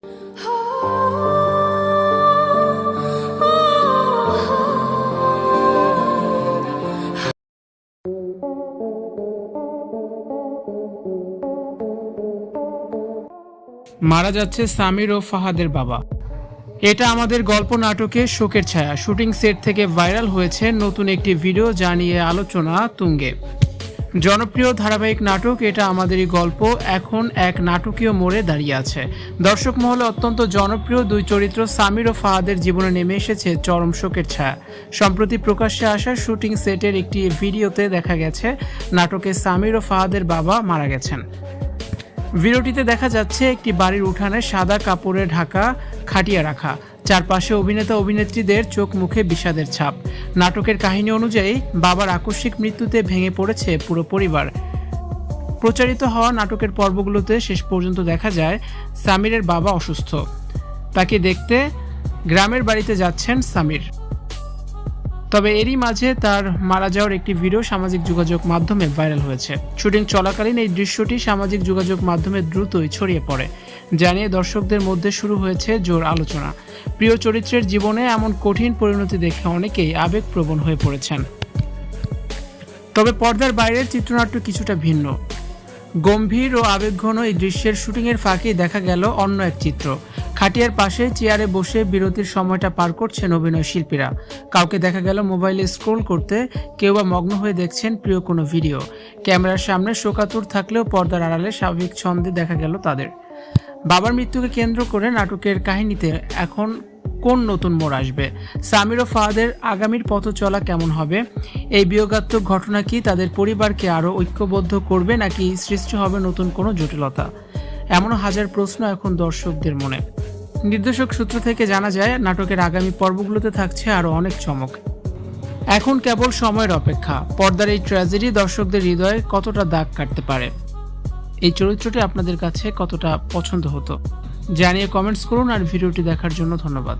মারা যাচ্ছে সামির ও ফাহাদের বাবা। এটা আমাদের গল্প নাটকের শোকের ছায়া। শুটিং সেট থেকে ভাইরাল হয়েছে নতুন একটি ভিডিও, যা নিয়ে আলোচনা তুঙ্গে। জনপ্রিয় ধারাবাহিক নাটক এটা আমাদেরই গল্প এখন এক নাটকীয় মোড়ে দাঁড়িয়ে আছে। দর্শক মহলে অত্যন্ত জনপ্রিয় দুই চরিত্র সামির ও ফাহাদের জীবনে নেমে এসেছে চরম শোকের ছায়া। সম্প্রতি প্রকাশ্যে আসা শুটিং সেটের একটি ভিডিওতে দেখা গেছে নাটকে সামির ও ফাহাদের বাবা মারা গেছেন। ভিডিওটিতে দেখা যাচ্ছে একটি বাড়ির উঠানে সাদা কাপড়ে ঢাকা খাটিয়া রাখা, চারপাশে অভিনেতা অভিনেত্রীদের চোখ মুখে বিষাদের ছাপ। নাটকের কাহিনী অনুযায়ী বাবার আকস্মিক মৃত্যুতে ভেঙে পড়েছে পুরো পরিবার। প্রচারিত হওয়া নাটকের পর্বগুলোতে শেষ পর্যন্ত দেখা যায় সামিরের বাবা অসুস্থ। তাকে দেখতে গ্রামের বাড়িতে যাচ্ছেন সামির। তবে এরই মাঝে তার মারা যাওয়ার একটি ভিডিও সামাজিক যোগাযোগ মাধ্যমে ভাইরাল হয়েছে। শুটিং চলাকালীন এই দৃশ্যটি সামাজিক যোগাযোগ মাধ্যমে দ্রুতই ছড়িয়ে পড়ে, জানিয়ে দর্শকদের মধ্যে শুরু হয়েছে জোর আলোচনা। প্রিয় চরিত্রের জীবনে এমন কঠিন পরিণতি দেখে অনেকেই আবেগপ্রবণ হয়ে পড়েছেন। তবে পর্দার বাইরের চিত্রনাট্য কিছুটা ভিন্ন। গম্ভীর ও আবেগঘন এই দৃশ্যের শুটিংয়ের ফাঁকেই দেখা গেল অন্য এক চিত্র। খাটিয়ার পাশে চেয়ারে বসে বিরতির সময়টা পার করছেন অভিনয় শিল্পীরা। কাউকে দেখা গেল মোবাইলে স্ক্রোল করতে, কেউ বা মগ্ন হয়ে দেখছেন প্রিয় কোনো ভিডিও। ক্যামেরার সামনে শোকাতুর থাকলেও পর্দার আড়ালে স্বাভাবিক ছন্দে দেখা গেল তাদের। বাবার মৃত্যুকে কেন্দ্র করে নাটকের কাহিনীতে এখন কোন নতুন মোড় আসবে? সামির ও ফাহাদের আগামীর পথ চলা কেমন হবে? এই বিয়োগাত্মক ঘটনা কি তাদের পরিবারকে আরও ঐক্যবদ্ধ করবে, নাকি সৃষ্টি হবে নতুন কোনো জটিলতা? এমনও হাজার প্রশ্ন এখন দর্শকদের মনে। নির্দেশক সূত্র থেকে জানা যায় নাটকের আগামী পর্বগুলোতে থাকছে আরও অনেক চমক। এখন কেবল সময়ের অপেক্ষা, পর্দার এই ট্র্যাজেডি দর্শকদের হৃদয়ে কতটা দাগ কাটতে পারে। এই চরিত্রটি আপনাদের কাছে কতটা পছন্দ হতো জানিয়ে কমেন্টস করুন। আর ভিডিওটি দেখার জন্য ধন্যবাদ।